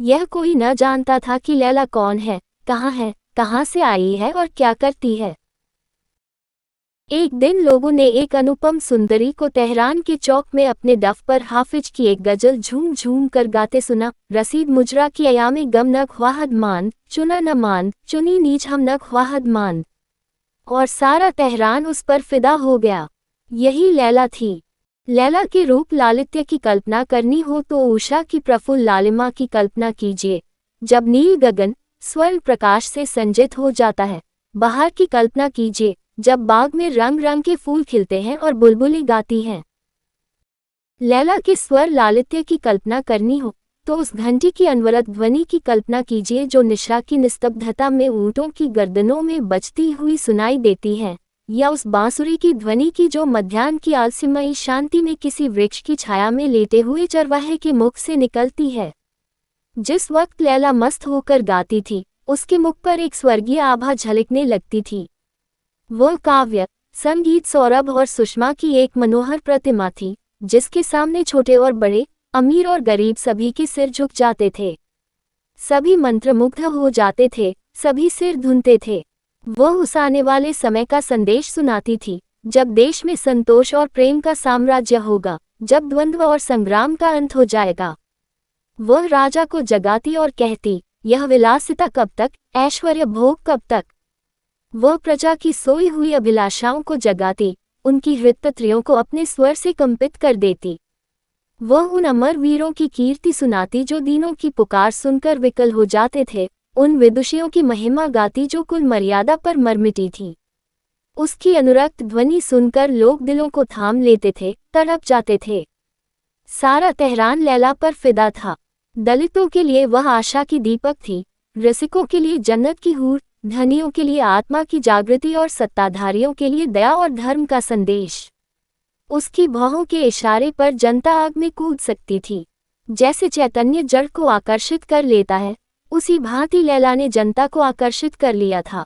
यह कोई न जानता था कि लैला कौन है, कहाँ से आई है और क्या करती है। एक दिन लोगों ने एक अनुपम सुंदरी को तेहरान के चौक में अपने डफ पर हाफिज की एक गजल झूम झूम कर गाते सुना। रसीद मुजरा की अयामे गम न ख्वाहद मांद, चुना न मांद, चुनी नीच हम न ख्वाहद मांद। और सारा तेहरान उस पर फिदा हो गया। यही लैला थी। लैला के रूप लालित्य की कल्पना करनी हो तो उषा की प्रफुल्ल लालिमा की कल्पना कीजिए, जब नील गगन स्वर्ण प्रकाश से संजित हो जाता है। बहार की कल्पना कीजिए, जब बाग में रंग रंग के फूल खिलते हैं और बुलबुलें गाती हैं। लैला के स्वर लालित्य की कल्पना करनी हो तो उस घंटी की अनवरत ध्वनि की कल्पना कीजिए जो निशा की निस्तब्धता में ऊँटों की गर्दनों में बजती हुई सुनाई देती है, या उस बांसुरी की ध्वनि की जो मध्याह्न की आलस्यमयी शांति में किसी वृक्ष की छाया में लेटे हुए चरवाहे के मुख से निकलती है। जिस वक्त लैला मस्त होकर गाती थी, उसके मुख पर एक स्वर्गीय आभा झलकने लगती थी। वह काव्य, संगीत, सौरभ और सुषमा की एक मनोहर प्रतिमा थी, जिसके सामने छोटे और बड़े, अमीर और गरीब सभी के सिर झुक जाते थे। सभी मंत्रमुग्ध हो जाते थे, सभी सिर धुनते थे। वह उस आने वाले समय का संदेश सुनाती थी, जब देश में संतोष और प्रेम का साम्राज्य होगा, जब द्वंद्व और संग्राम का अंत हो जाएगा। वह राजा को जगाती और कहती, यह विलासिता कब तक, ऐश्वर्य भोग कब तक। वह प्रजा की सोई हुई अभिलाषाओं को जगाती, उनकी हृत्तत्रियों को अपने स्वर से कंपित कर देती। वह उन अमर वीरों की कीर्ति सुनाती जो दीनों की पुकार सुनकर विकल हो जाते थे, उन विदुषियों की महिमा गाती जो कुल मर्यादा पर मर मिटी थी। उसकी अनुरक्त ध्वनि सुनकर लोग दिलों को थाम लेते थे, तड़प जाते थे। सारा तेहरान लैला पर फिदा था। दलितों के लिए वह आशा की दीपक थी, रसिकों के लिए जन्नत की हूर, धनियों के लिए आत्मा की जागृति और सत्ताधारियों के लिए दया और धर्म का संदेश। उसकी भौहों के इशारे पर जनता आग में कूद सकती थी। जैसे चैतन्य जड़ को आकर्षित कर लेता है, उसी भांति लैला ने जनता को आकर्षित कर लिया था।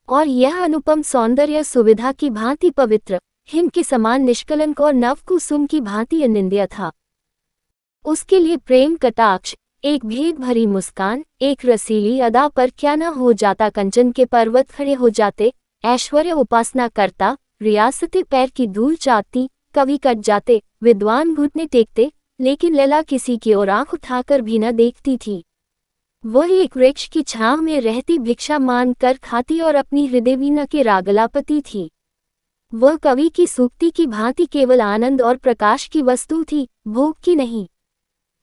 और यह अनुपम सौंदर्य सुविधा की भांति पवित्र, हिम के समान निष्कलंक और नव कुसुम की भांति अनिंद्य था। उसके लिए प्रेम कटाक्ष, एक भेद भरी मुस्कान, एक रसीली अदा पर क्या न हो जाता। कंचन के पर्वत खड़े हो जाते, ऐश्वर्य उपासना करता, रियासतें पैर की धूल चाटती, कवि कट जाते, विद्वान घुटने टेकते, लेकिन लैला किसी की ओर आंख उठाकर भी न देखती थी। वह एक वृक्ष की छांव में रहती, भिक्षा मांग कर खाती और अपनी हृदय वीणा के रागलापति थी। वह कवि की सूक्ति की भांति केवल आनंद और प्रकाश की वस्तु थी, भोग की नहीं।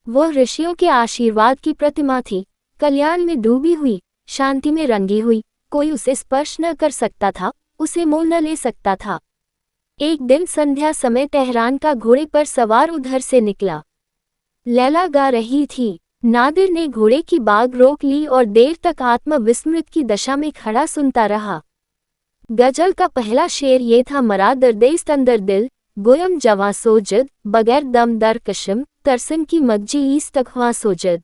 वह ऋषियों के आशीर्वाद की प्रतिमा थी, कल्याण में डूबी हुई, शांति में रंगी हुई। कोई उसे स्पर्श न कर सकता था, उसे मोल न ले सकता था। एक दिन संध्या समय तेहरान का घोड़े पर सवार उधर से निकला। लैला गा रही थी। नादिर ने घोड़े की बाग रोक ली और देर तक आत्मविस्मृत की दशा में खड़ा सुनता रहा। गजल का पहला शेर ये था, मरा दर्देस्त अंदर दिल, गोयम जवां सोजद, बगैर दम दर कशम, तरसम की मगजी ईस तकवा सोजद।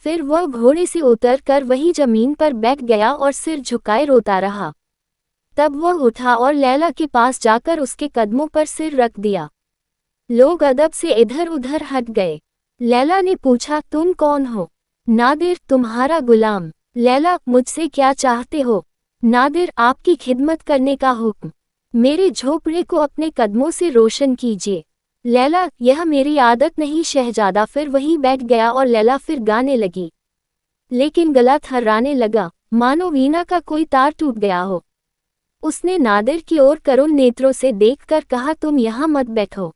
फिर वह घोड़े से उतर कर वही जमीन पर बैठ गया और सिर झुकाए रोता रहा। तब वह उठा और लैला के पास जाकर उसके कदमों पर सिर रख दिया। लोग अदब से इधर उधर हट गए। लैला ने पूछा, तुम कौन हो? नादिर, तुम्हारा गुलाम। लैला, मुझसे क्या चाहते हो? नादिर, आपकी खिदमत करने का हुक्म। मेरे झोपड़े को अपने कदमों से रोशन कीजिए। लैला, यह मेरी आदत नहीं शहजादा। फिर वहीं बैठ गया और लैला फिर गाने लगी, लेकिन गला थर्राने लगा, मानो वीणा का कोई तार टूट गया हो। उसने नादिर की ओर करुण नेत्रों से देखकर कहा, तुम यहाँ मत बैठो।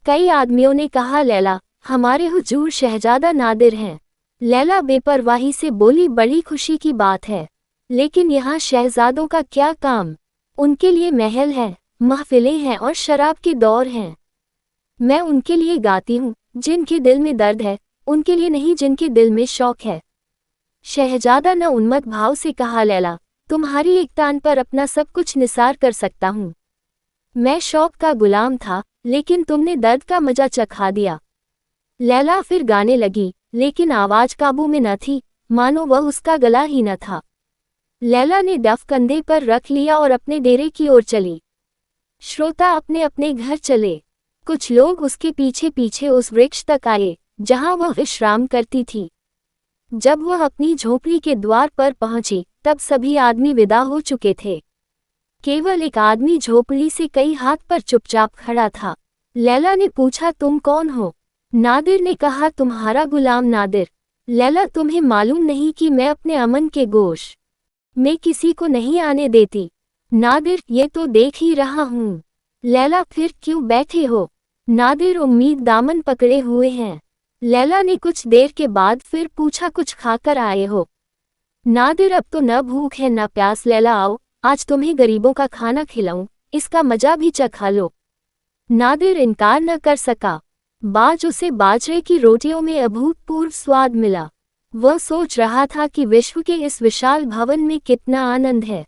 कई आदमियों ने कहा, लैला, हमारे हुजूर शहजादा नादिर हैं। लैला बेपरवाही से बोली, बड़ी खुशी की बात है, लेकिन यहाँ शहजादों का क्या काम? उनके लिए महल है, महफिलें हैं और शराब के दौर हैं। मैं उनके लिए गाती हूँ जिनके दिल में दर्द है, उनके लिए नहीं जिनके दिल में शौक है। शहजादा ने उन्मत्त भाव से कहा, लैला, तुम्हारी एक तान पर अपना सब कुछ निसार कर सकता हूँ। मैं शौक का गुलाम था, लेकिन तुमने दर्द का मजा चखा दिया। लैला फिर गाने लगी, लेकिन आवाज काबू में न थी, मानो वह उसका गला ही न था। लैला ने डफ कंधे पर रख लिया और अपने डेरे की ओर चली। श्रोता अपने अपने घर चले। कुछ लोग उसके पीछे पीछे उस वृक्ष तक आए, जहां वह विश्राम करती थी। जब वह अपनी झोपड़ी के द्वार पर पहुंची तब सभी आदमी विदा हो चुके थे। केवल एक आदमी झोपड़ी से कई हाथ पर चुपचाप खड़ा था। लैला ने पूछा, तुम कौन हो? नादिर ने कहा, तुम्हारा गुलाम नादिर। लैला, तुम्हें मालूम नहीं कि मैं अपने अमन के गोश में किसी को नहीं आने देती? नादिर, ये तो देख ही रहा हूँ। लैला, फिर क्यों बैठे हो? नादिर, उम्मीद दामन पकड़े हुए हैं। लैला ने कुछ देर के बाद फिर पूछा, कुछ खाकर आए हो? नादिर, अब तो न भूख है न प्यास। लैला, आओ, आज तुम्हें गरीबों का खाना खिलाऊं, इसका मजा भी चखा लो। नादिर इनकार न कर सका। उसे बाजरे की रोटियों में अभूतपूर्व स्वाद मिला। वह सोच रहा था कि विश्व के इस विशाल भवन में कितना आनंद है।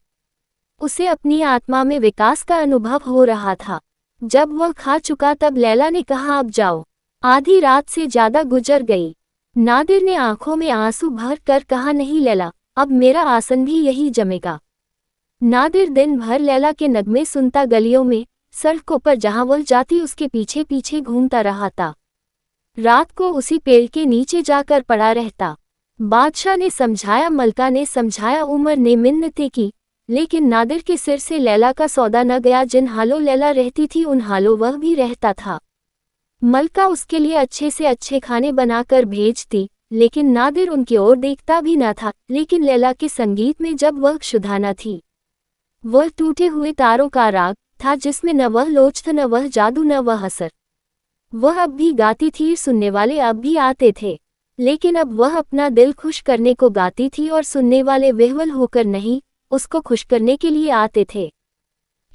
उसे अपनी आत्मा में विकास का अनुभव हो रहा था। जब वह खा चुका तब लैला ने कहा, अब जाओ, आधी रात से ज्यादा गुजर गई। नादिर ने आंखों में आंसू भर कर कहा, नहीं लैला, अब मेरा आसन भी यही जमेगा। नादिर दिन भर लैला के नगमे सुनता गलियों में, सड़कों पर जहां वह जाती उसके पीछे पीछे घूमता रहा था। रात को उसी पेड़ के नीचे जाकर पड़ा रहता। बादशाह ने समझाया, मलका ने समझाया, उमर ने मिन्नतें की, लेकिन नादिर के सिर से लैला का सौदा न गया। जिन हालों लैला रहती थी उन हालों वह भी रहता था। मलका उसके लिए अच्छे से अच्छे खाने बनाकर भेजती, लेकिन नादिर उनकी ओर देखता भी न था। लेकिन लैला के संगीत में जब वह क्षुधा न थी, वह टूटे हुए तारों का राग था जिसमें न वह लोच था, न वह जादू, न वह असर। वह अब भी गाती थी, सुनने वाले अब भी आते थे, लेकिन अब वह अपना दिल खुश करने को गाती थी और सुनने वाले विह्वल होकर नहीं, उसको खुश करने के लिए आते थे।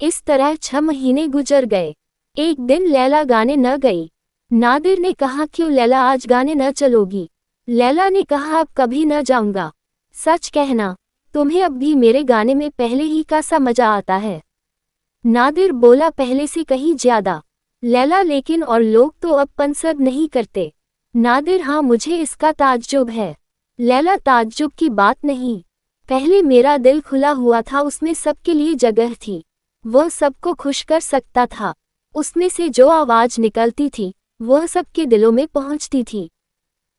इस तरह 6 महीने गुजर गए। एक दिन लैला गाने न गई। नादिर ने कहा, क्यों लैला, आज गाने न चलोगी? लैला ने कहा, अब कभी न जाऊंगा। सच कहना, तुम्हें अब भी मेरे गाने में पहले ही का सा मजा आता है? नादिर बोला, पहले से कहीं ज्यादा। लैला, लेकिन और लोग तो अब पसंद नहीं करते। नादिर, हाँ, मुझे इसका ताज्जुब है। लैला, ताज्जुब की बात नहीं, पहले मेरा दिल खुला हुआ था, उसमें सबके लिए जगह थी, वह सबको खुश कर सकता था। उसमें से जो आवाज निकलती थी वह सबके दिलों में पहुंचती थी।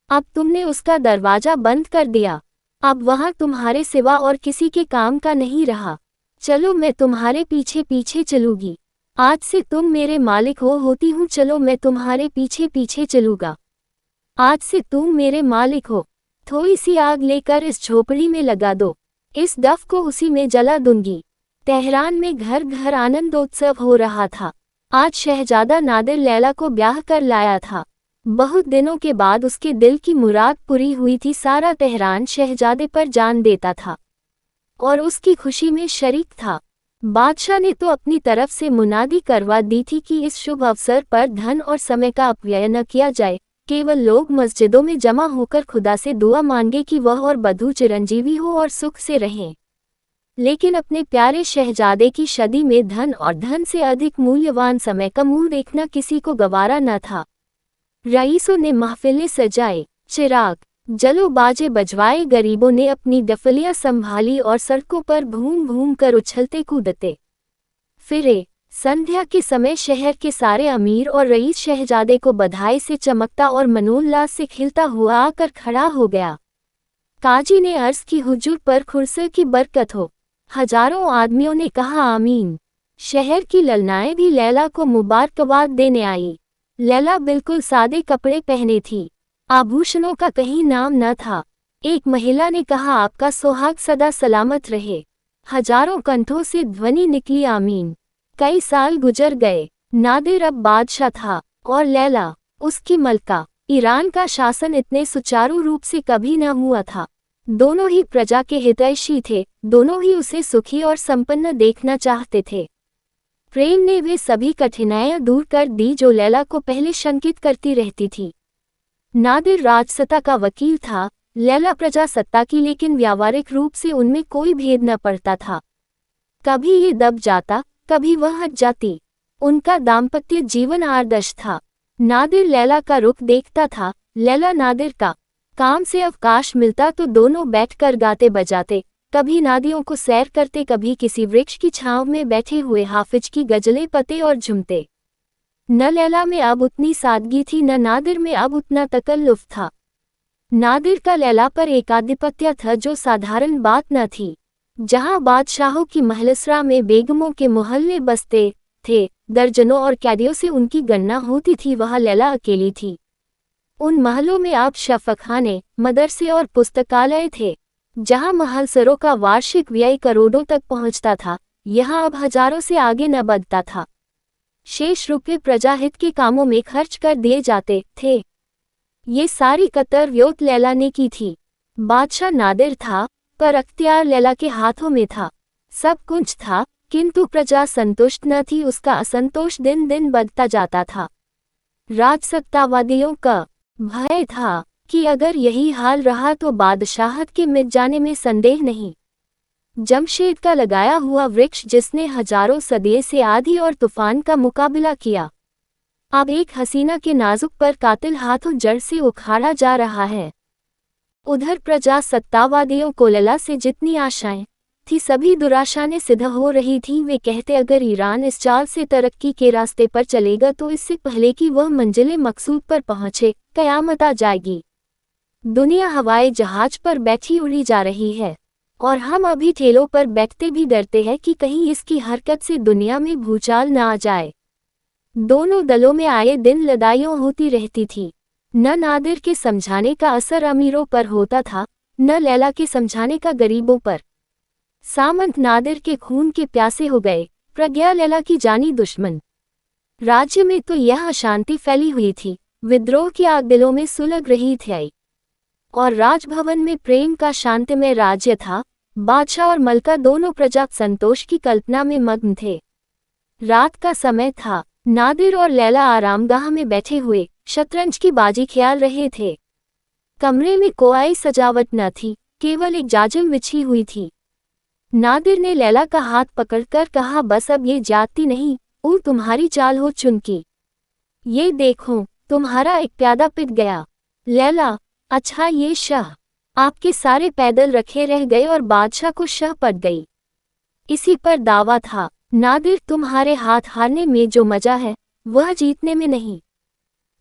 अब तुमने उसका दरवाजा बंद कर दिया। अब वहां तुम्हारे सिवा और किसी के काम का नहीं रहा। चलो, मैं तुम्हारे पीछे पीछे चलूंगी। आज से तुम मेरे मालिक होती हूँ। चलो, मैं तुम्हारे पीछे पीछे चलूंगा। आज से तुम मेरे मालिक हो। थोड़ी सी आग लेकर इस झोपड़ी में लगा दो, इस दफ को उसी में जला दूंगी। तेहरान में घर घर आनंदोत्सव हो रहा था। आज शहजादा नादिर लैला को ब्याह कर लाया था। बहुत दिनों के बाद उसके दिल की मुराद पूरी हुई थी। सारा तेहरान शहजादे पर जान देता था और उसकी खुशी में शरीक था। बादशाह ने तो अपनी तरफ से मुनादी करवा दी थी कि इस शुभ अवसर पर धन और समय का अपव्यय न किया जाए। केवल लोग मस्जिदों में जमा होकर खुदा से दुआ मांगे कि वह और बधू चिरंजीवी हो और सुख से रहें। लेकिन अपने प्यारे शहजादे की शादी में धन और धन से अधिक मूल्यवान समय का मुंह देखना किसी को गवारा न था। रईसों ने महफिलें सजाए, चिराग जलो, बाजे बजवाए, गरीबों ने अपनी डफलियां संभाली और सड़कों पर घूम घूम कर उछलते कूदते फिरे। संध्या के समय शहर के सारे अमीर और रईस शहजादे को बधाई से चमकता और मनोल्लास से खिलता हुआ आकर खड़ा हो गया। काजी ने अर्ज की, हुजूर पर खुर्से की बरकत हो। हजारों आदमियों ने कहा, आमीन। शहर की ललनाएं भी लैला को मुबारकबाद देने आई। लैला बिल्कुल सादे कपड़े पहने थी, आभूषणों का कहीं नाम न था। एक महिला ने कहा, आपका सुहाग सदा सलामत रहे। हजारों कंठों से ध्वनि निकली, आमीन। कई साल गुजर गए। नादिर अब बादशाह था और लैला उसकी मलका। ईरान का शासन इतने सुचारू रूप से कभी न हुआ था। दोनों ही प्रजा के हितैषी थे, दोनों ही उसे सुखी और संपन्न देखना चाहते थे। प्रेम ने वे सभी कठिनाइयां दूर कर दी जो लैला को पहले शंकित करती रहती थी। नादिर राजसत्ता का वकील था, लैला प्रजासत्ता की, लेकिन व्यावहारिक रूप से उनमें कोई भेद न पड़ता था। कभी ये दब जाता, कभी वह हट जाती। उनका दाम्पत्य जीवन आदर्श था। नादिर लैला का रुख देखता था, लैला नादिर का। काम से अवकाश मिलता तो दोनों बैठकर गाते बजाते, कभी नादियों को सैर करते, कभी किसी वृक्ष की छांव में बैठे हुए हाफिज की गजलें पते और झुमते। न लैला में अब उतनी सादगी थी, न नादिर में अब उतना तकल्लुफ था। नादिर का लैला पर एक आधिपत्य था जो साधारण बात न थी। जहां बादशाहों की महलसरा में बेगमों के मोहल्ले बसते थे, दर्जनों और कैदियों से उनकी गणना होती थी, वहां लैला अकेली थी। उन महलों में अब शफाखाने, मदरसे और पुस्तकालय थे। जहां महलसरों का वार्षिक व्यय करोड़ों तक पहुंचता था, यहां अब हजारों से आगे न बढ़ता था। शेष रुपये प्रजाहित के कामों में खर्च कर दिए जाते थे। ये सारी कतरव्योत लैला ने की थी। बादशाह नादिर था, पर अख्तियार लैला के हाथों में था। सब कुछ था, किंतु प्रजा संतुष्ट न थी। उसका असंतोष दिन दिन बढ़ता जाता था। राजसत्तावादियों का भय था कि अगर यही हाल रहा तो बादशाहत के मिट जाने में संदेह नहीं। जमशेद का लगाया हुआ वृक्ष जिसने हजारों सदियों से आंधी और तूफान का मुकाबला किया, अब एक हसीना के नाजुक पर कातिल हाथों जड़ से उखाड़ा जा रहा है। उधर प्रजा सत्तावादियों को लैला से जितनी आशाएं थी, सभी दुराशाएं सिद्ध हो रही थी। वे कहते अगर ईरान इस चाल से तरक्की के रास्ते पर चलेगा तो इससे पहले कि वह मंजिले मकसूद पर पहुंचे, कयामत आ जाएगी। दुनिया हवाई जहाज पर बैठी उड़ी जा रही है और हम अभी ठेलों पर बैठते भी डरते हैं कि कहीं इसकी हरकत से दुनिया में भूचाल न आ जाए। दोनों दलों में आए दिन लड़ाइयां होती रहती थी। न नादिर के समझाने का असर अमीरों पर होता था, न लैला के समझाने का गरीबों पर। सामंत नादिर के खून के प्यासे हो गए, प्रज्ञा लैला की जानी दुश्मन। राज्य में तो यह अशांति फैली हुई थी, विद्रोह की आग दिलों में सुलग रही थी और राजभवन में प्रेम का शांतिमय राज्य था। बादशाह और मलका दोनों प्रजा संतोष की कल्पना में मग्न थे। रात का समय था। नादिर और लैला आरामगाह में बैठे हुए शतरंज की बाजी खेल रहे थे। कमरे में कोई सजावट न थी, केवल एक जाजिम बिछी हुई थी। नादिर ने लैला का हाथ पकड़कर कहा, बस अब ये जाती नहीं, वो तुम्हारी चाल हो चुनकी। ये देखो, तुम्हारा एक प्यादा पिट गया। लैला, अच्छा ये शाह, आपके सारे पैदल रखे रह गए और बादशाह को शाह पड़ गई। इसी पर दावा था। नादिर, तुम्हारे हाथ हारने में जो मजा है वह जीतने में नहीं।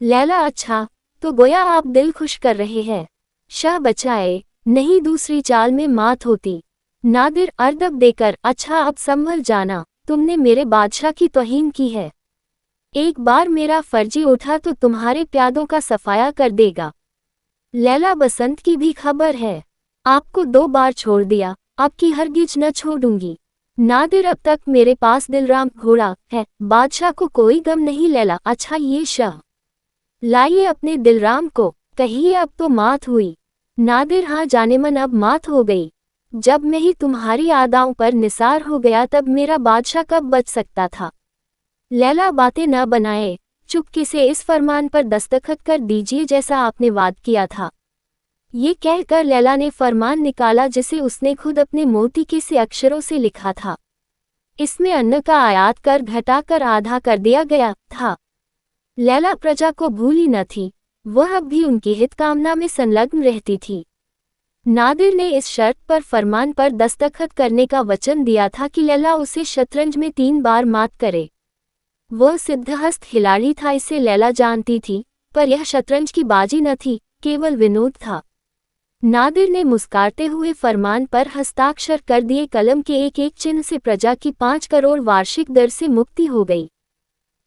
लैला, अच्छा, तो गोया आप दिल खुश कर रहे हैं। शाह बचाए, नहीं दूसरी चाल में मात होती। नादिर अर्दब देकर, अच्छा अब संभल जाना, तुमने मेरे बादशाह की तौहीन की है। एक बार मेरा फर्जी उठा तो तुम्हारे प्यादों का सफाया कर देगा। लैला, बसंत की भी खबर है, आपको 2 बार छोड़ दिया, अब की हरगिज न छोड़ूंगी। नादिर, अब तक मेरे पास दिलराम घोड़ा है, बादशाह को कोई गम नहीं। लैला, अच्छा ये शाह, लाइए अपने दिलराम को, कहिए अब तो मात हुई। नादिर, हाँ जानेमन अब मात हो गई। जब मैं ही तुम्हारी आदाओं पर निसार हो गया तब मेरा बादशाह कब बच सकता था। लैला, बातें न बनाए, चुपके से इस फरमान पर दस्तखत कर दीजिए जैसा आपने वाद किया था। ये कहकर लैला ने फरमान निकाला जिसे उसने खुद अपने मोतिके से अक्षरों से लिखा था। इसमें अन्न का आयात कर घटाकर आधा कर दिया गया था। लैला प्रजा को भूली न थी, वह अब भी उनकी हित कामना में संलग्न रहती थी। नादिर ने इस शर्त पर फरमान पर दस्तखत करने का वचन दिया था कि लैला उसे शतरंज में 3 बार मात करे। वह सिद्धहस्त खिलाड़ी था, इसे लैला जानती थी, पर यह शतरंज की बाजी न थी, केवल विनोद था। नादिर ने मुस्कुराते हुए फरमान पर हस्ताक्षर कर दिए। कलम के एक एक चिन्ह से प्रजा की 5 करोड़ वार्षिक दर से मुक्ति हो गई।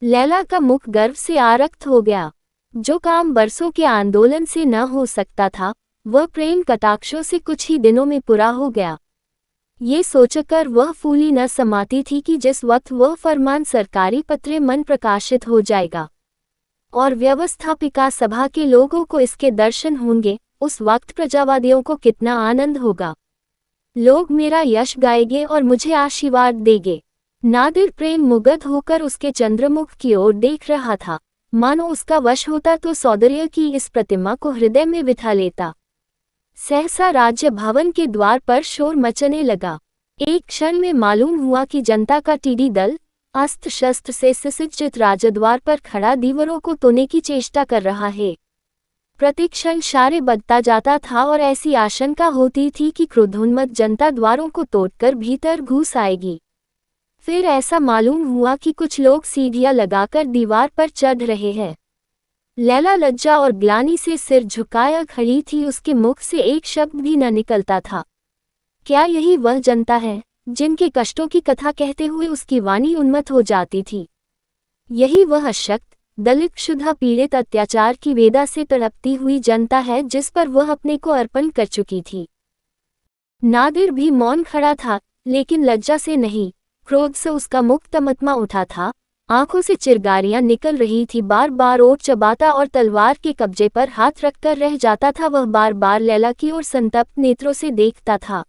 लैला का मुख गर्व से आरक्त हो गया। जो काम बरसों के आंदोलन से न हो सकता था, वह प्रेम कटाक्षों से कुछ ही दिनों में पूरा हो गया। ये सोचकर वह फूली न समाती थी कि जिस वक्त वह फरमान सरकारी पत्रे मन प्रकाशित हो जाएगा और व्यवस्थापिका सभा के लोगों को इसके दर्शन होंगे, उस वक्त प्रजावादियों को कितना आनंद होगा। लोग मेरा यश गाएंगे और मुझे आशीर्वाद देंगे। नादिर प्रेम मुग्ध होकर उसके चंद्रमुख की ओर देख रहा था, मानो उसका वश होता तो सौंदर्य की इस प्रतिमा को हृदय में बिठा लेता। सहसा राज्य भवन के द्वार पर शोर मचने लगा। एक क्षण में मालूम हुआ कि जनता का टीडी दल अस्त्र शस्त्र से सुसज्जित राजद्वार पर खड़ा दीवारों को तोड़ने की चेष्टा कर रहा है। प्रतिक्षण शारे बढ़ता जाता था और ऐसी आशंका होती थी कि क्रोधोन्मत्त जनता द्वारों को तोड़कर भीतर घुस आएगी। फिर ऐसा मालूम हुआ कि कुछ लोग सीढ़ियां लगाकर दीवार पर चढ़ रहे हैं। लैला लज्जा और ग्लानि से सिर झुकाया खड़ी थी, उसके मुख से एक शब्द भी न निकलता था। क्या यही वह जनता है जिनके कष्टों की कथा कहते हुए उसकी वाणी उन्मत्त हो जाती थी? यही वह अशक्त, दलित, क्षुधा, पीड़ित, अत्याचार की वेदा से तड़पती हुई जनता है जिस पर वह अपने को अर्पण कर चुकी थी। नादिर भी मौन खड़ा था, लेकिन लज्जा से नहीं, क्रोध से उसका मुख तमतमा उठा था। आंखों से चिरगारियां निकल रही थी, बार बार ओठ चबाता और तलवार के कब्जे पर हाथ रखकर रह जाता था। वह बार बार लैला की ओर संतप्त नेत्रों से देखता था।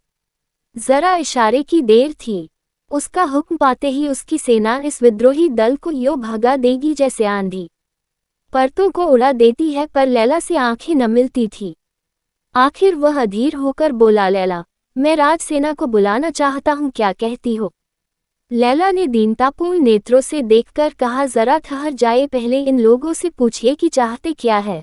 जरा इशारे की देर थी, उसका हुक्म पाते ही उसकी सेना इस विद्रोही दल को यूं भगा देगी जैसे आंधी परतों को उड़ा देती है, पर लैला से आंखें न मिलती थी। आखिर वह अधीर होकर बोला, लैला, मैं राजसेना को बुलाना चाहता हूँ, क्या कहती हो? लैला ने दीनतापूर्ण नेत्रों से देखकर कहा, जरा ठहर जाए, पहले इन लोगों से पूछिए कि चाहते क्या है।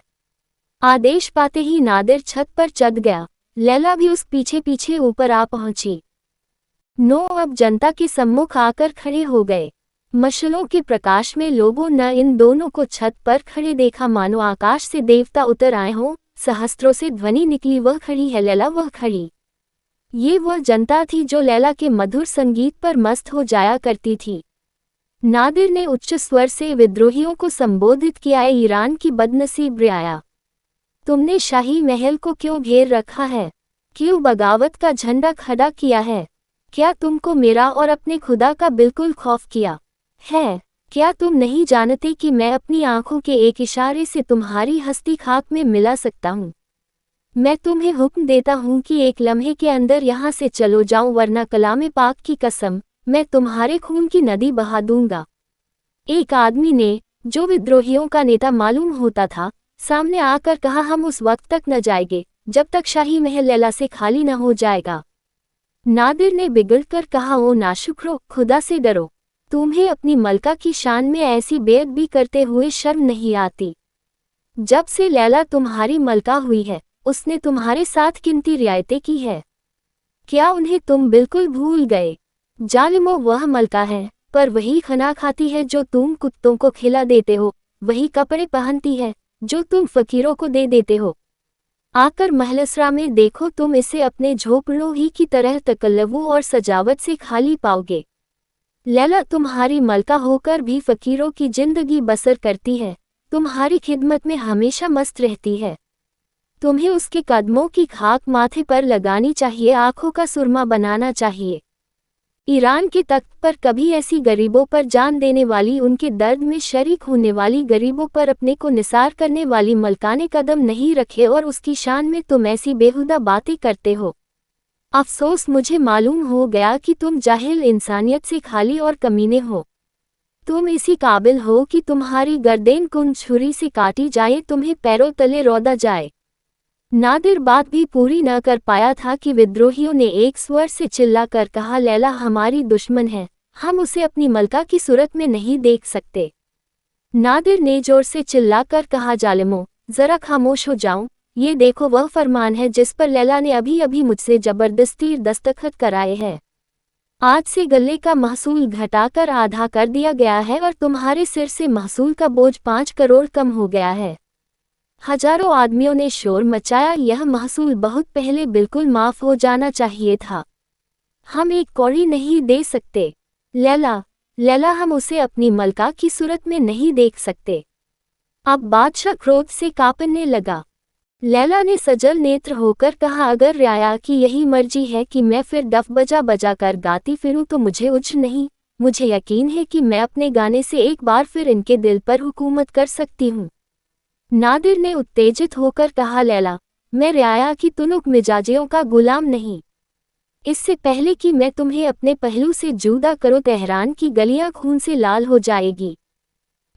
आदेश पाते ही नादिर छत पर चढ़ गया। लैला भी उस पीछे पीछे ऊपर आ पहुंची। अब जनता के सम्मुख आकर खड़े हो गए। मशालों के प्रकाश में लोगों ने इन दोनों को छत पर खड़े देखा, मानो आकाश से देवता उतर आए हों। सहस्त्रों से ध्वनि निकली, वह खड़ी है लैला, वह खड़ी। ये वह जनता थी जो लैला के मधुर संगीत पर मस्त हो जाया करती थी। नादिर ने उच्च स्वर से विद्रोहियों को संबोधित किया, ईरान की बदनसीब रियाया, तुमने शाही महल को क्यों घेर रखा है? क्यों बगावत का झंडा खड़ा किया है? क्या तुमको मेरा और अपने खुदा का बिल्कुल खौफ किया है? क्या तुम नहीं जानते कि मैं अपनी आंखों के एक इशारे से तुम्हारी हस्ती खाक में मिला सकता हूँ? मैं तुम्हें हुक्म देता हूँ कि एक लम्हे के अंदर यहाँ से चलो जाओ, वरना कलामे पाक की कसम, मैं तुम्हारे खून की नदी बहा दूंगा। एक आदमी ने, जो विद्रोहियों का नेता मालूम होता था, सामने आकर कहा, हम उस वक्त तक न जाएंगे जब तक शाही महल लैला से खाली न हो जाएगा। नादिर ने बिगड़कर कहा, ओ नाशुक्रो, खुदा से डरो, तुम्हें अपनी मलका की शान में ऐसी बेअदबी करते हुए शर्म नहीं आती? जब से लैला तुम्हारी मलका हुई है, उसने तुम्हारे साथ कितनी रियायतें की है? क्या उन्हें तुम बिल्कुल भूल गए? जालिमो, वह मलका है, पर वही खाना खाती है जो तुम कुत्तों को खिला देते हो, वही कपड़े पहनती है जो तुम फकीरों को दे देते हो। आकर महलसरा में देखो, तुम इसे अपने झोपड़ों ही की तरह तकल्लुफ़ और सजावट से खाली पाओगे। लैला तुम्हारी मलका होकर भी फकीरों की जिंदगी बसर करती है, तुम्हारी खिदमत में हमेशा मस्त रहती है। तुम्हें उसके कदमों की खाक माथे पर लगानी चाहिए, आंखों का सुरमा बनाना चाहिए। ईरान के तख्त पर कभी ऐसी गरीबों पर जान देने वाली, उनके दर्द में शरीक होने वाली, गरीबों पर अपने को निसार करने वाली मलका ने कदम नहीं रखे, और उसकी शान में तुम ऐसी बेहुदा बातें करते हो। अफसोस, मुझे मालूम हो गया कि तुम जाहिल, इंसानियत से खाली और कमीने हो। तुम इसी काबिल हो कि तुम्हारी गर्दन कुन छुरी से काटी जाए, तुम्हें पैरों तले रौंदा जाए। नादिर बात भी पूरी न कर पाया था कि विद्रोहियों ने एक स्वर से चिल्लाकर कहा, लैला हमारी दुश्मन है, हम उसे अपनी मलका की सूरत में नहीं देख सकते। नादिर ने जोर से चिल्लाकर कहा, जालिमो, जरा खामोश हो जाओ, ये देखो वह फरमान है जिस पर लैला ने अभी अभी मुझसे जबरदस्ती दस्तखत कराए हैं। आज से गले का महसूल घटाकर आधा कर दिया गया है और तुम्हारे सिर से महसूल का बोझ 5 करोड़ कम हो गया है। हजारों आदमियों ने शोर मचाया, यह महसूल बहुत पहले बिल्कुल माफ हो जाना चाहिए था। हम एक कौड़ी नहीं दे सकते। लैला, हम उसे अपनी मलका की सूरत में नहीं देख सकते। अब बादशाह क्रोध से कांपने लगा। लैला ने सजल नेत्र होकर कहा, अगर रियाया की यही मर्जी है कि मैं फिर डफ बजा बजा कर गाती फिरूं तो मुझे उज्र नहीं। मुझे यकीन है कि मैं अपने गाने से एक बार फिर इनके दिल पर हुकूमत कर सकती हूँ। नादिर ने उत्तेजित होकर कहा, लैला, मैं रियाया की तुनुक मिजाजियों का गुलाम नहीं। इससे पहले कि मैं तुम्हें अपने पहलू से जुदा करूं, तेहरान की गलियां खून से लाल हो जाएगी।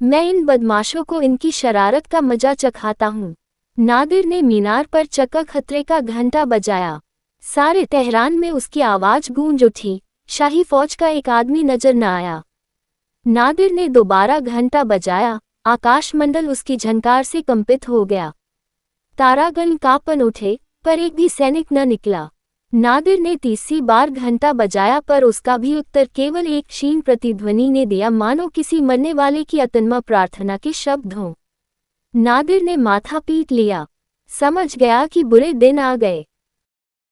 मैं इन बदमाशों को इनकी शरारत का मजा चखाता हूँ। नादिर ने मीनार पर चक्का खतरे का घंटा बजाया। सारे तेहरान में उसकी आवाज गूंज उठी। शाही फौज का एक आदमी नजर न आया। नादिर ने दोबारा घंटा बजाया। आकाशमंडल उसकी झनकार से कंपित हो गया। तारागण कांपन उठे, पर एक भी सैनिक न निकला। नादिर ने तीसरी बार घंटा बजाया, पर उसका भी उत्तर केवल एक क्षीण प्रतिध्वनि ने दिया, मानो किसी मरने वाले की अतन्मा प्रार्थना के शब्द हों। नादिर ने माथा पीट लिया, समझ गया कि बुरे दिन आ गए।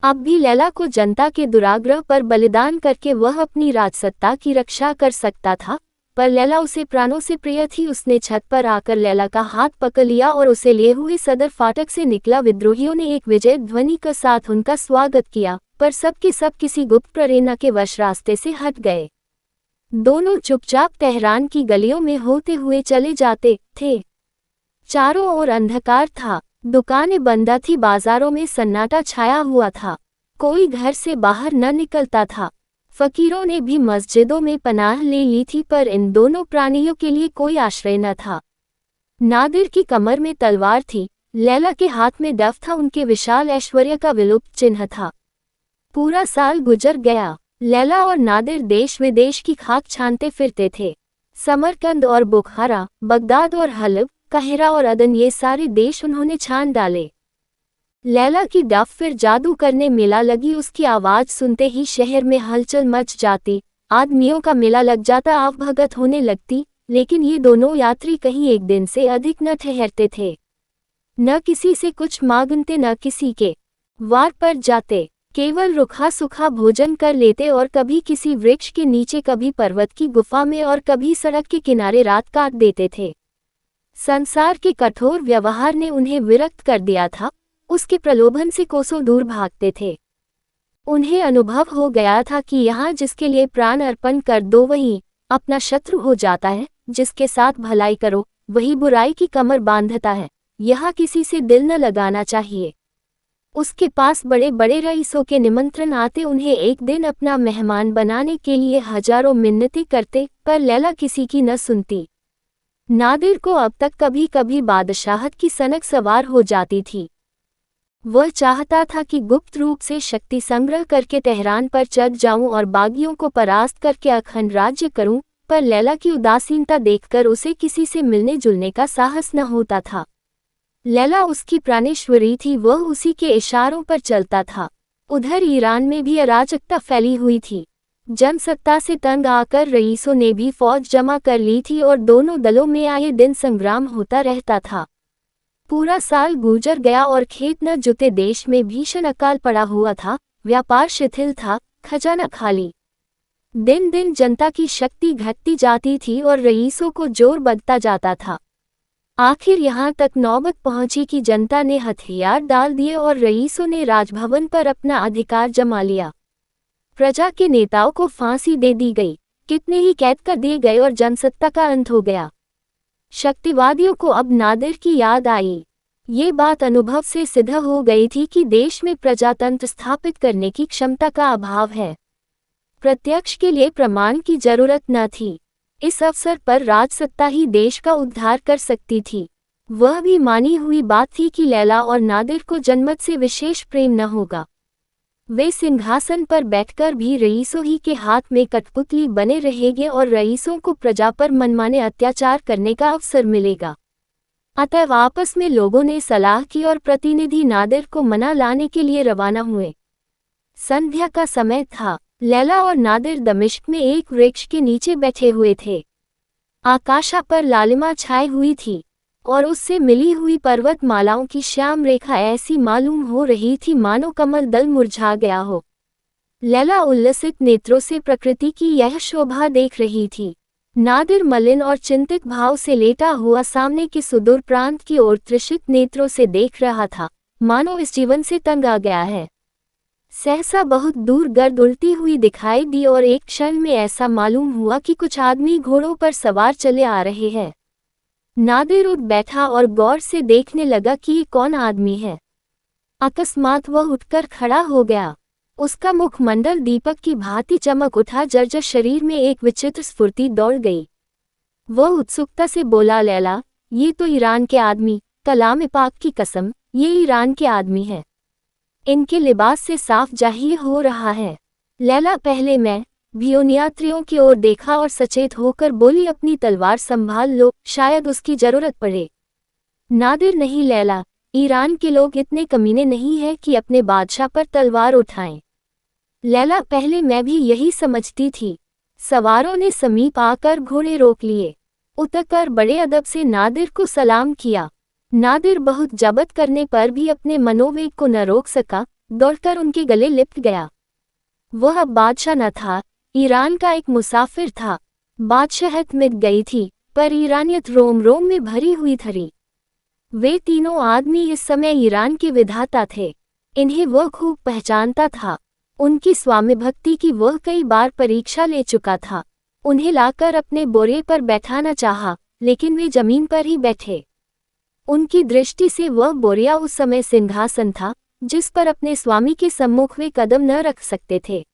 अब भी लैला को जनता के दुराग्रह पर बलिदान करके वह अपनी राजसत्ता की रक्षा कर सकता था, पर लैला उसे प्राणों से प्रिय थी। उसने छत पर आकर लैला का हाथ पकड़ लिया और उसे लिए हुए सदर फाटक से निकला। विद्रोहियों ने एक विजय ध्वनि के साथ उनका स्वागत किया, पर सब के सब किसी गुप्त प्रेरणा के वश रास्ते से हट गए। दोनों चुपचाप तेहरान की गलियों में होते हुए चले जाते थे। चारों ओर अंधकार था, दुकानें बंद थी, बाजारों में सन्नाटा छाया हुआ था, कोई घर से बाहर न निकलता था। फकीरों ने भी मस्जिदों में पनाह ले ली थी, पर इन दोनों प्राणियों के लिए कोई आश्रय न था। नादिर की कमर में तलवार थी, लैला के हाथ में डफ था, उनके विशाल ऐश्वर्य का विलुप्त चिन्ह था। पूरा साल गुजर गया। लैला और नादिर देश विदेश की खाक छानते फिरते थे। समरकंद और बुखारा, बगदाद और हलब, काहिरा और अदन, ये सारे देश उन्होंने छान डाले। लैला की डफ फिर जादू करने मेला लगी। उसकी आवाज सुनते ही शहर में हलचल मच जाती, आदमियों का मेला लग जाता, आवभगत होने लगती। लेकिन ये दोनों यात्री कहीं एक दिन से अधिक न ठहरते थे, न किसी से कुछ मांगते न किसी के वार पर जाते। केवल रूखा सूखा भोजन कर लेते और कभी किसी वृक्ष के नीचे, कभी पर्वत की गुफा में और कभी सड़क के किनारे रात काट देते थे। संसार के कठोर व्यवहार ने उन्हें विरक्त कर दिया था, उसके प्रलोभन से कोसों दूर भागते थे। उन्हें अनुभव हो गया था कि यहाँ जिसके लिए प्राण अर्पण कर दो वही अपना शत्रु हो जाता है, जिसके साथ भलाई करो वही बुराई की कमर बांधता है। यहाँ किसी से दिल न लगाना चाहिए। उसके पास बड़े बड़े रईसों के निमंत्रण आते, उन्हें एक दिन अपना मेहमान बनाने के लिए हजारों मिन्नतें करते, पर लैला किसी की न सुनती। नादिर को अब तक कभी कभी बादशाहत की सनक सवार हो जाती थी। वह चाहता था कि गुप्त रूप से शक्ति संग्रह करके तेहरान पर चढ़ जाऊं और बागियों को परास्त करके अखंड राज्य करूं, पर लैला की उदासीनता देखकर उसे किसी से मिलने जुलने का साहस न होता था। लैला उसकी प्राणेश्वरी थी, वह उसी के इशारों पर चलता था। उधर ईरान में भी अराजकता फैली हुई थी। जनसत्ता से तंग आकर रईसों ने भी फौज जमा कर ली थी और दोनों दलों में आए दिन संग्राम होता रहता था। पूरा साल गुजर गया और खेत न जुते, देश में भीषण अकाल पड़ा हुआ था, व्यापार शिथिल था, खजाना खाली। दिन दिन जनता की शक्ति घटती जाती थी और रईसों को जोर बढ़ता जाता था। आखिर यहाँ तक नौबत पहुंची कि जनता ने हथियार डाल दिए और रईसों ने राजभवन पर अपना अधिकार जमा लिया। प्रजा के नेताओं को फांसी दे दी गई, कितने ही कैद कर दिए गए और जनसत्ता का अंत हो गया। शक्तिवादियों को अब नादिर की याद आई। ये बात अनुभव से सिद्ध हो गई थी कि देश में प्रजातंत्र स्थापित करने की क्षमता का अभाव है। प्रत्यक्ष के लिए प्रमाण की जरूरत न थी। इस अवसर पर राजसत्ता ही देश का उद्धार कर सकती थी। वह भी मानी हुई बात थी कि लैला और नादिर को जनमत से विशेष प्रेम न होगा। वे सिंहासन पर बैठकर भी रईसों ही के हाथ में कठपुतली बने रहेंगे और रईसों को प्रजा पर मनमाने अत्याचार करने का अवसर मिलेगा। अतः आपस में लोगों ने सलाह की और प्रतिनिधि नादिर को मना लाने के लिए रवाना हुए। संध्या का समय था। लैला और नादिर दमिश्क में एक वृक्ष के नीचे बैठे हुए थे। आकाशा पर लालिमा छाई हुई थी और उससे मिली हुई पर्वतमालाओं की श्याम रेखा ऐसी मालूम हो रही थी मानो कमल दल मुरझा गया हो। लैला उल्लसित नेत्रों से प्रकृति की यह शोभा देख रही थी। नादिर मलिन और चिंतित भाव से लेटा हुआ सामने के सुदूर प्रांत की ओर तृषित नेत्रों से देख रहा था, मानो इस जीवन से तंग आ गया है। सहसा बहुत दूर गर्द उड़ती हुई दिखाई दी और एक क्षण में ऐसा मालूम हुआ कि कुछ आदमी घोड़ों पर सवार चले आ रहे हैं। नादिर उठ बैठा और गौर से देखने लगा कि ये कौन आदमी है। अकस्मात वह उठकर खड़ा हो गया। उसका मुखमंडल दीपक की भांति चमक उठा, जर्जर शरीर में एक विचित्र स्फूर्ति दौड़ गई। वह उत्सुकता से बोला, लैला, ये तो ईरान के आदमी, कलाम पाक की कसम, ये ईरान के आदमी है। इनके लिबास से साफ जाहिर हो रहा है। लैला पहले मैं भी उन यात्रियों की ओर देखा और सचेत होकर बोली, अपनी तलवार संभाल लो, शायद उसकी जरूरत पड़े। नादिर, नहीं लैला, ईरान के लोग इतने कमीने नहीं हैं कि अपने बादशाह पर तलवार उठाएं। लैला, पहले मैं भी यही समझती थी। सवारों ने समीप आकर घोड़े रोक लिए। उतरकर बड़े अदब से नादिर को सलाम किया। नादिर बहुत जबत करने पर भी अपने मनोवेग को न रोक सका, दौड़कर उनके गले लिपट गया। वह अब बादशाह न था, ईरान का एक मुसाफिर था। बादशाहत मिट गई थी, पर ईरानियत रोम रोम में भरी हुई थी। वे तीनों आदमी इस समय ईरान के विधाता थे। इन्हें वह खूब पहचानता था। उनकी स्वामी भक्ति की वह कई बार परीक्षा ले चुका था। उन्हें लाकर अपने बोरे पर बैठाना चाहा, लेकिन वे जमीन पर ही बैठे। उनकी दृष्टि से वह बोरिया उस समय सिंहासन था, जिस पर अपने स्वामी के सम्मुख वे कदम न रख सकते थे।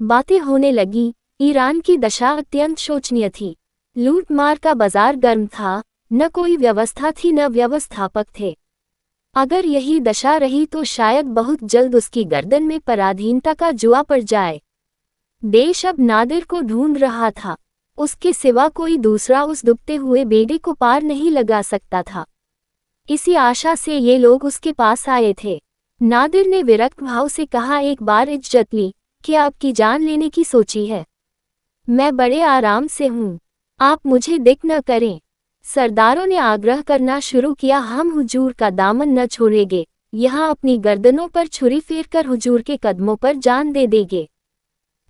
बातें होने लगी। ईरान की दशा अत्यंत शोचनीय थी। लूट मार का बाजार गर्म था, न कोई व्यवस्था थी न व्यवस्थापक थे। अगर यही दशा रही तो शायद बहुत जल्द उसकी गर्दन में पराधीनता का जुआ पड़ जाए। देश अब नादिर को ढूंढ रहा था। उसके सिवा कोई दूसरा उस डूबते हुए बेड़े को पार नहीं लगा सकता था। इसी आशा से ये लोग उसके पास आए थे। नादिर ने विरक्त भाव से कहा, एक बार इज्जत ली, क्या आपकी जान लेने की सोची है? मैं बड़े आराम से हूँ, आप मुझे दिक न करें। सरदारों ने आग्रह करना शुरू किया, हम हुजूर का दामन न छोड़ेंगे, यहाँ अपनी गर्दनों पर छुरी फेरकर हुजूर के कदमों पर जान दे देंगे।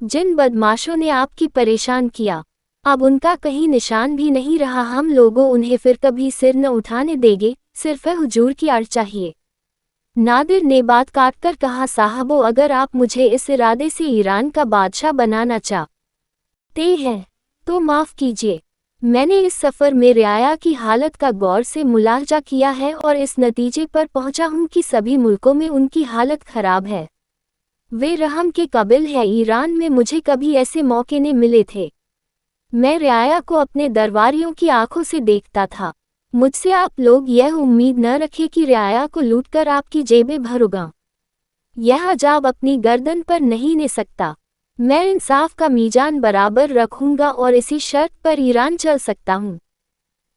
जिन बदमाशों ने आपकी परेशान किया, अब उनका कहीं निशान भी नहीं रहा। हम लोगों उन्हें फिर कभी सिर न उठाने देंगे, सिर्फ हुजूर की आड़ चाहिए। नादिर ने बात काटकर कहा, साहबो, अगर आप मुझे इस इरादे से ईरान का बादशाह बनाना चाहते हैं तो माफ़ कीजिए। मैंने इस सफ़र में रियाया की हालत का गौर से मुलाहजा किया है और इस नतीजे पर पहुंचा हूं कि सभी मुल्कों में उनकी हालत खराब है। वे रहम के काबिल है। ईरान में मुझे कभी ऐसे मौके नहीं मिले थे। मैं रियाया को अपने दरबारियों की आंखों से देखता था। मुझसे आप लोग यह उम्मीद न रखें कि रियाया को लूटकर आपकी जेबें भरूंगा। यह अजाब अपनी गर्दन पर नहीं ले सकता। मैं इंसाफ का मीजान बराबर रखूंगा और इसी शर्त पर ईरान चल सकता हूँ।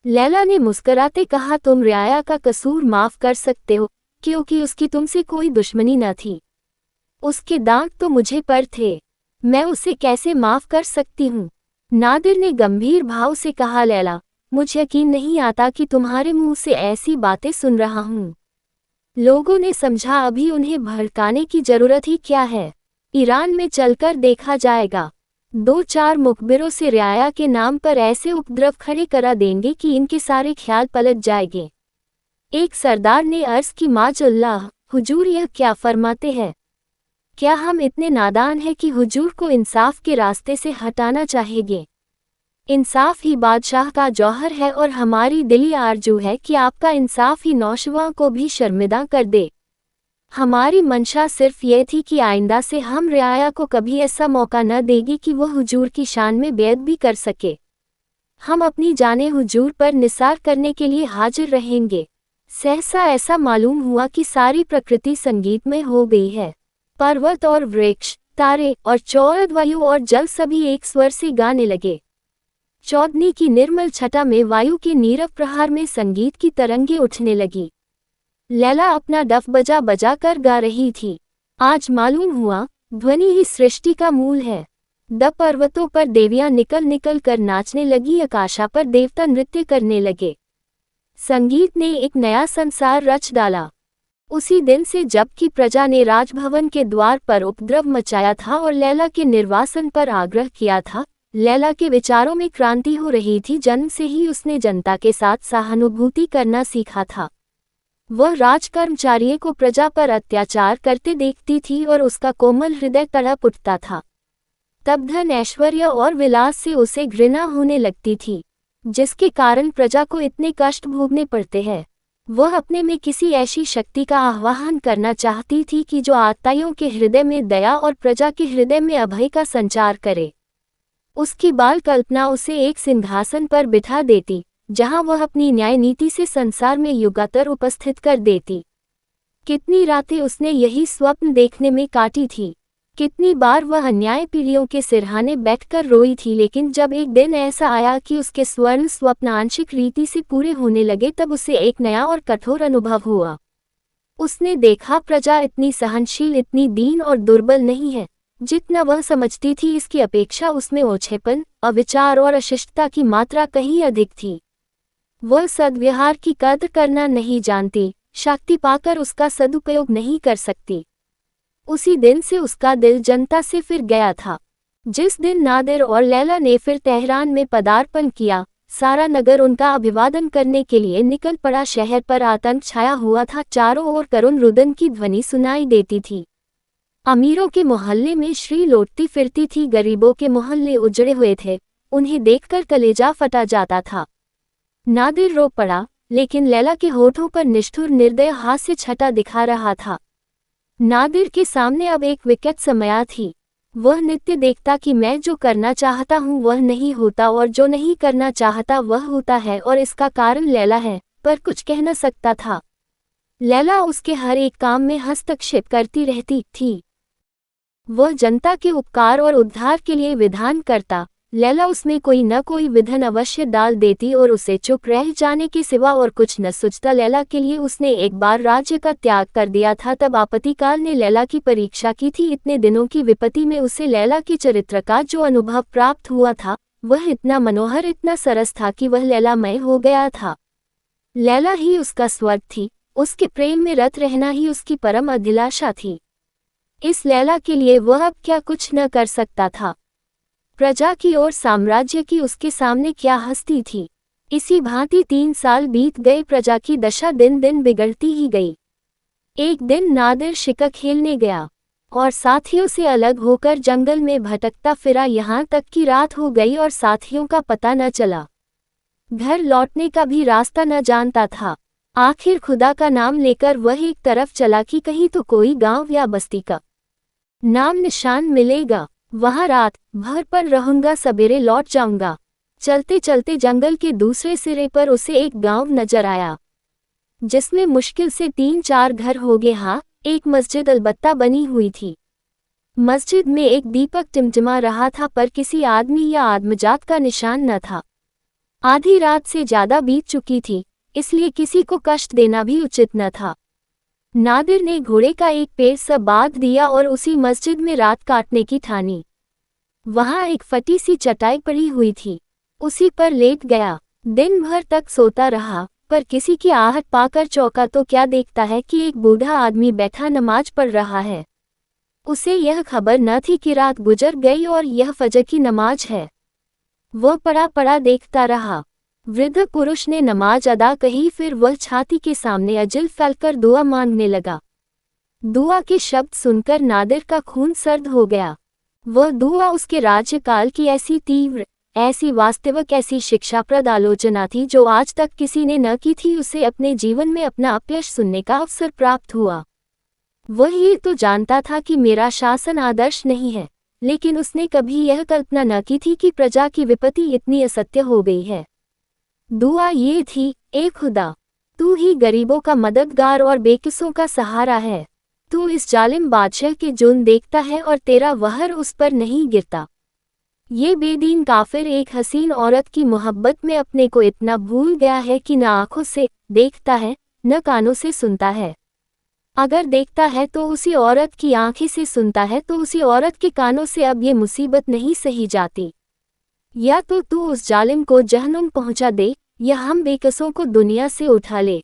लैला ने मुस्कराते कहा, तुम रियाया का कसूर माफ कर सकते हो, क्योंकि उसकी तुमसे कोई दुश्मनी न थी। उसके दाग तो मुझे पर थे, मैं उसे कैसे माफ कर सकती हूँ? नादिर ने गंभीर भाव से कहा, लैला, मुझे यकीन नहीं आता कि तुम्हारे मुंह से ऐसी बातें सुन रहा हूँ। लोगों ने समझा, अभी उन्हें भड़काने की जरूरत ही क्या है। ईरान में चलकर देखा जाएगा। 2-4 मुखबिरों से रियाया के नाम पर ऐसे उपद्रव खड़े करा देंगे कि इनके सारे ख्याल पलट जाएंगे। एक सरदार ने अर्ज की, माजल्लाह, हुजूर यह क्या फरमाते हैं? क्या हम इतने नादान हैं कि हुजूर को इंसाफ के रास्ते से हटाना चाहेंगे? इंसाफ ही बादशाह का जौहर है और हमारी दिली आरजू है कि आपका इंसाफ ही नौशवां को भी शर्मिंदा कर दे। हमारी मंशा सिर्फ ये थी कि आइंदा से हम रियाया को कभी ऐसा मौका न देगी कि वह हुजूर की शान में बेअद भी कर सके। हम अपनी जाने हुजूर पर निसार करने के लिए हाजिर रहेंगे। सहसा ऐसा मालूम हुआ कि सारी प्रकृति संगीतमय हो गई है। पर्वत और वृक्ष, तारे और चौद वायु और जल सभी एक स्वर से गाने लगे। चौदनी की निर्मल छटा में वायु के नीरव प्रहार में संगीत की तरंगे उठने लगी। लैला अपना डफ बजा बजा कर गा रही थी। आज मालूम हुआ, ध्वनि ही सृष्टि का मूल है। द पर्वतों पर देवियां निकल निकल कर नाचने लगी, आकाशा पर देवता नृत्य करने लगे। संगीत ने एक नया संसार रच डाला। उसी दिन से जबकि प्रजा ने राजभवन के द्वार पर उपद्रव मचाया था और लैला के निर्वासन पर आग्रह किया था, लैला के विचारों में क्रांति हो रही थी। जन्म से ही उसने जनता के साथ सहानुभूति करना सीखा था। वह राजकर्मचारियों को प्रजा पर अत्याचार करते देखती थी और उसका कोमल हृदय तड़प उठता था। तब धन, ऐश्वर्य और विलास से उसे घृणा होने लगती थी, जिसके कारण प्रजा को इतने कष्ट भोगने पड़ते हैं। वह अपने में किसी ऐसी शक्ति का आह्वान करना चाहती थी कि जो आत्ताइयों के हृदय में दया और प्रजा के हृदय में अभय का संचार करे। उसकी बाल कल्पना उसे एक सिंहासन पर बिठा देती, जहां वह अपनी न्याय नीति से संसार में युगांतर उपस्थित कर देती। कितनी रातें उसने यही स्वप्न देखने में काटी थी। कितनी बार वह अन्याय पीढ़ियों के सिरहाने बैठकर रोई थी, लेकिन जब एक दिन ऐसा आया कि उसके स्वर्ण स्वप्न आंशिक रीति से पूरे होने लगे, तब उसे एक नया और कठोर अनुभव हुआ। उसने देखा, प्रजा इतनी सहनशील, इतनी दीन और दुर्बल नहीं है जितना वह समझती थी। इसकी अपेक्षा उसमें ओछेपन, अविचार और अशिष्टता की मात्रा कहीं अधिक थी। वह सद्व्यवहार की कद्र करना नहीं जानती, शक्ति पाकर उसका सदुपयोग नहीं कर सकती। उसी दिन से उसका दिल जनता से फिर गया था। जिस दिन नादिर और लैला ने फिर तेहरान में पदार्पण किया, सारा नगर उनका अभिवादन करने के लिए निकल पड़ा। शहर पर आतंक छाया हुआ था। चारों ओर करुण रुदन की ध्वनि सुनाई देती थी। अमीरों के मोहल्ले में श्री लौटती फिरती थी, गरीबों के मोहल्ले उजड़े हुए थे। उन्हें देखकर कलेजा फटा जाता था। नादिर रो पड़ा, लेकिन लैला के होठों पर निष्ठुर निर्दय हास्य छटा दिखा रहा था। नादिर के सामने अब एक विकट समस्या थी। वह नित्य देखता कि मैं जो करना चाहता हूँ वह नहीं होता और जो नहीं करना चाहता वह होता है, और इसका कारण लैला है, पर कुछ कह न सकता था। लैला उसके हर एक काम में हस्तक्षेप करती रहती थी। वह जनता के उपकार और उद्धार के लिए विधान करता, लैला उसमें कोई न कोई विधन अवश्य डाल देती और उसे चुप रह जाने के सिवा और कुछ न सूझता। लैला के लिए उसने एक बार राज्य का त्याग कर दिया था, तब आपत्तिकाल ने लैला की परीक्षा की थी। इतने दिनों की विपत्ति में उसे लैला के चरित्र का जो अनुभव प्राप्त हुआ था, वह इतना मनोहर, इतना सरस था कि वह लैलामय हो गया था। लैला ही उसका स्वर्ग थी, उसके प्रेम में रत रहना ही उसकी परम अभिलाषा थी। इस लैला के लिए वह अब क्या कुछ न कर सकता था। प्रजा की और साम्राज्य की उसके सामने क्या हस्ती थी। इसी भांति 3 साल बीत गए। प्रजा की दशा दिन दिन बिगड़ती ही गई। एक दिन नादिर शिकार खेलने गया और साथियों से अलग होकर जंगल में भटकता फिरा, यहाँ तक कि रात हो गई और साथियों का पता न चला। घर लौटने का भी रास्ता न जानता था। आखिर खुदा का नाम लेकर वह एक तरफ चला कि कहीं तो कोई गांव या बस्ती का नाम निशान मिलेगा, वहां रात भर पर रहूंगा, सवेरे लौट जाऊंगा। चलते चलते जंगल के दूसरे सिरे पर उसे एक गांव नजर आया, जिसमें मुश्किल से 3-4 घर होंगे। हाँ, एक मस्जिद अलबत्ता बनी हुई थी। मस्जिद में एक दीपक टिमटिमा रहा था, पर किसी आदमी या आदमजात का निशान न था। आधी रात से ज्यादा बीत चुकी थी, इसलिए किसी को कष्ट देना भी उचित न था। नादिर ने घोड़े का एक पैर सा बांध दिया और उसी मस्जिद में रात काटने की ठानी। वहां एक फटी सी चटाई पड़ी हुई थी, उसी पर लेट गया। दिन भर तक सोता रहा, पर किसी की आहट पाकर चौंका तो क्या देखता है कि एक बूढ़ा आदमी बैठा नमाज पढ़ रहा है। उसे यह खबर न थी कि रात गुजर गई और यह फजर की नमाज है। वह पड़ा पड़ा देखता रहा। वृद्ध पुरुष ने नमाज अदा कही, फिर वह छाती के सामने अजिल फैलकर दुआ मांगने लगा। दुआ के शब्द सुनकर नादिर का खून सर्द हो गया। वह दुआ उसके राज्यकाल की ऐसी तीव्र, ऐसी वास्तविक, ऐसी शिक्षाप्रद आलोचना थी जो आज तक किसी ने न की थी। उसे अपने जीवन में अपना अपयश सुनने का अवसर प्राप्त हुआ। वह ये तो जानता था कि मेरा शासन आदर्श नहीं है, लेकिन उसने कभी यह कल्पना न की थी कि प्रजा की विपत्ति इतनी असत्य हो गई है। दुआ ये थी, ए खुदा, तू ही गरीबों का मददगार और बेकसों का सहारा है। तू इस जालिम बादशाह के जुल्म देखता है और तेरा वहर उस पर नहीं गिरता। ये बेदीन काफिर एक हसीन औरत की मोहब्बत में अपने को इतना भूल गया है कि न आंखों से देखता है, न कानों से सुनता है। अगर देखता है तो उसी औरत की आंखें से, सुनता है तो उसी औरत के कानों से। अब ये मुसीबत नहीं सही जाती। या तो तू उस जालिम को जहन्नुम पहुंचा दे, या हम बेकसों को दुनिया से उठा ले।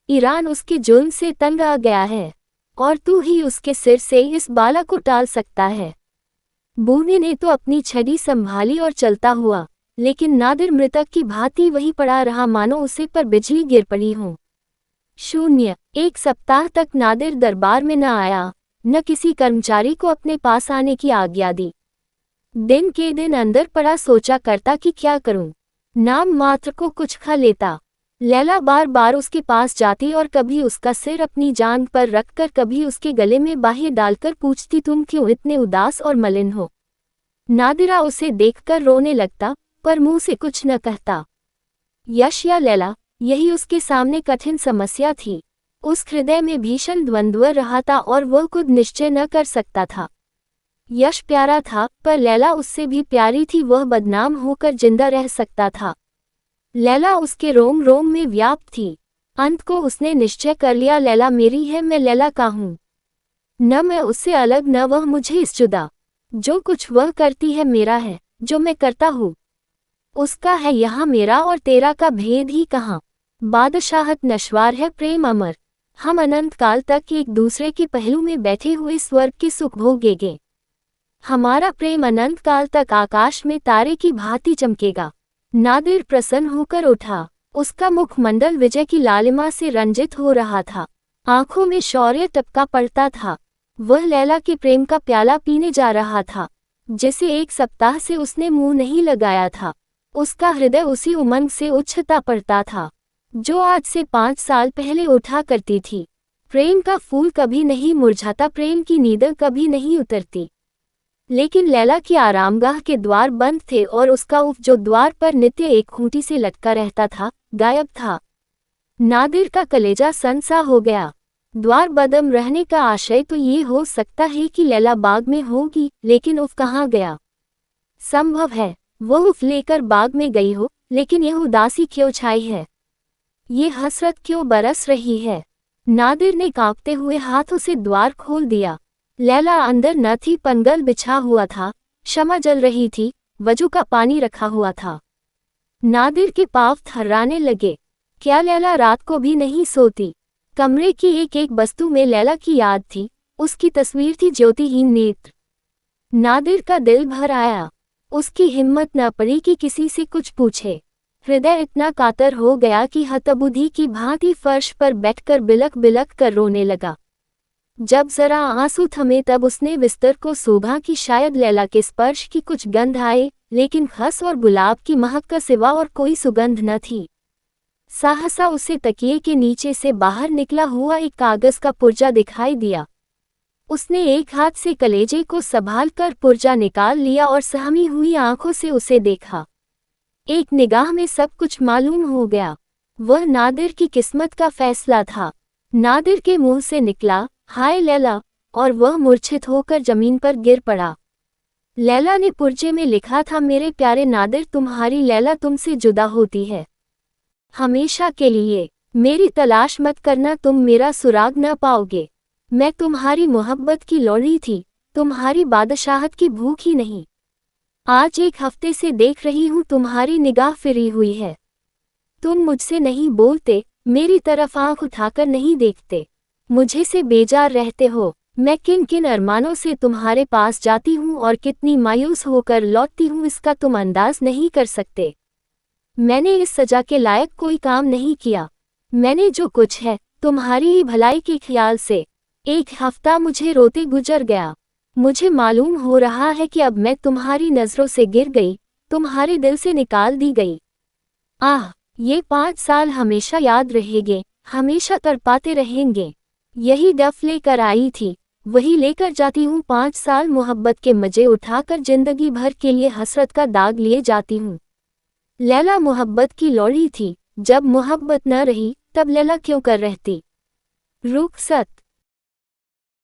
ईरान उसके जुल्म से तंग आ गया है, और तू ही उसके सिर से इस बाला को टाल सकता है। बूढ़े ने तो अपनी छड़ी संभाली और चलता हुआ, लेकिन नादिर मृतक की भांति वहीं पड़ा रहा, मानो उसे पर बिजली गिर पड़ी हो। 1 सप्ताह तक नादिर दरबार में न आया, न किसी कर्मचारी को अपने पास आने की आज्ञा दी। दिन के दिन अंदर पड़ा सोचा करता कि क्या करूं। नाम मात्र को कुछ खा लेता। लैला बार बार उसके पास जाती और कभी उसका सिर अपनी जांघ पर रखकर, कभी उसके गले में बाहें डालकर पूछती, तुम क्यों इतने उदास और मलिन हो। नादिरा उसे देखकर रोने लगता, पर मुंह से कुछ न कहता। यश या लैला, यही उसके सामने कठिन समस्या थी। उस हृदय में भीषण द्वंद्व रहा था और वह खुद निश्चय न कर सकता था। यश प्यारा था, पर लैला उससे भी प्यारी थी। वह बदनाम होकर जिंदा रह सकता था। लैला उसके रोम रोम में व्याप्त थी। अंत को उसने निश्चय कर लिया, लैला मेरी है, मैं लैला का हूँ। न मैं उससे अलग, न वह मुझे इस जुदा। जो कुछ वह करती है मेरा है, जो मैं करता हूँ उसका है यहाँ मेरा और तेरा का भेद ही कहाँ। बादशाहत नश्वार है, प्रेम अमर। हम अनंत काल तक एक दूसरे के पहलू में बैठे हुए स्वर्ग के सुख भोगेंगे। हमारा प्रेम अनंत काल तक आकाश में तारे की भांति चमकेगा। नादिर प्रसन्न होकर उठा। उसका मुखमंडल विजय की लालिमा से रंजित हो रहा था। आंखों में शौर्य टपका पड़ता था। वह लैला के प्रेम का प्याला पीने जा रहा था, जिसे 1 सप्ताह से उसने मुंह नहीं लगाया था। उसका हृदय उसी उमंग से उछलता पड़ता था जो आज से 5 साल पहले उठा करती थी। प्रेम का फूल कभी नहीं मुरझाता, प्रेम की नींद कभी नहीं उतरती। लेकिन लैला की आरामगाह के द्वार बंद थे और उसका उफ जो द्वार पर नित्य एक खूंटी से लटका रहता था, गायब था। नादिर का कलेजा सनसा हो गया। द्वार बंद रहने का आशय तो ये हो सकता है कि लैला बाग में होगी, लेकिन उफ कहाँ गया? संभव है वो उफ लेकर बाग में गई हो, लेकिन यह उदासी क्यों छाई है? ये हसरत क्यों बरस रही है? नादिर ने कांपते हुए हाथों से द्वार खोल दिया। लैला अंदर न थी, पनगल बिछा हुआ था, शमा जल रही थी, वजू का पानी रखा हुआ था। नादिर के पाँव थर्राने लगे। क्या लैला रात को भी नहीं सोती? कमरे की एक एक वस्तु में लैला की याद थी, उसकी तस्वीर थी ज्योतिहीन नेत्र। नादिर का दिल भर आया। उसकी हिम्मत न पड़ी कि किसी से कुछ पूछे। हृदय इतना कातर हो गया कि हतबुद्धि की भांति फर्श पर बैठकर बिलक बिलक कर रोने लगा। जब जरा आंसू थमे तब उसने बिस्तर को सूंघा कि शायद लैला के स्पर्श की कुछ गंध आए, लेकिन खस और गुलाब की महक का सिवा और कोई सुगंध न थी। सहसा उसे तकिए के नीचे से बाहर निकला हुआ एक कागज का पुर्जा दिखाई दिया। उसने एक हाथ से कलेजे को संभाल कर पुर्जा निकाल लिया और सहमी हुई आंखों से उसे देखा। एक निगाह में सब कुछ मालूम हो गया। वह नादिर की किस्मत का फैसला था। नादिर के मुंह से निकला, हाय लैला, और वह मूर्छित होकर जमीन पर गिर पड़ा। लैला ने पुर्जे में लिखा था, मेरे प्यारे नादिर, तुम्हारी लैला तुमसे जुदा होती है हमेशा के लिए। मेरी तलाश मत करना, तुम मेरा सुराग न पाओगे। मैं तुम्हारी मोहब्बत की लौड़ी थी, तुम्हारी बादशाहत की भूख ही नहीं। आज 1 हफ्ते से देख रही हूँ तुम्हारी निगाह फिरी हुई है। तुम मुझसे नहीं बोलते, मेरी तरफ आंख उठाकर नहीं देखते, मुझे से बेजार रहते हो। मैं किन किन अरमानों से तुम्हारे पास जाती हूँ और कितनी मायूस होकर लौटती हूँ, इसका तुम अंदाज नहीं कर सकते। मैंने इस सजा के लायक कोई काम नहीं किया। मैंने जो कुछ है, तुम्हारी ही भलाई के ख्याल से। 1 हफ्ता मुझे रोते गुजर गया। मुझे मालूम हो रहा है कि अब मैं तुम्हारी नज़रों से गिर गई, तुम्हारे दिल से निकाल दी गई। आह, ये 5 साल हमेशा याद रहेंगे, हमेशा तड़पाते रहेंगे। यही डफ लेकर आई थी, वही लेकर जाती हूँ। 5 साल मोहब्बत के मजे उठाकर जिंदगी भर के लिए हसरत का दाग लिए जाती हूँ। लैला मोहब्बत की लौड़ी थी, जब मोहब्बत न रही तब लैला क्यों कर रहती? रुखसत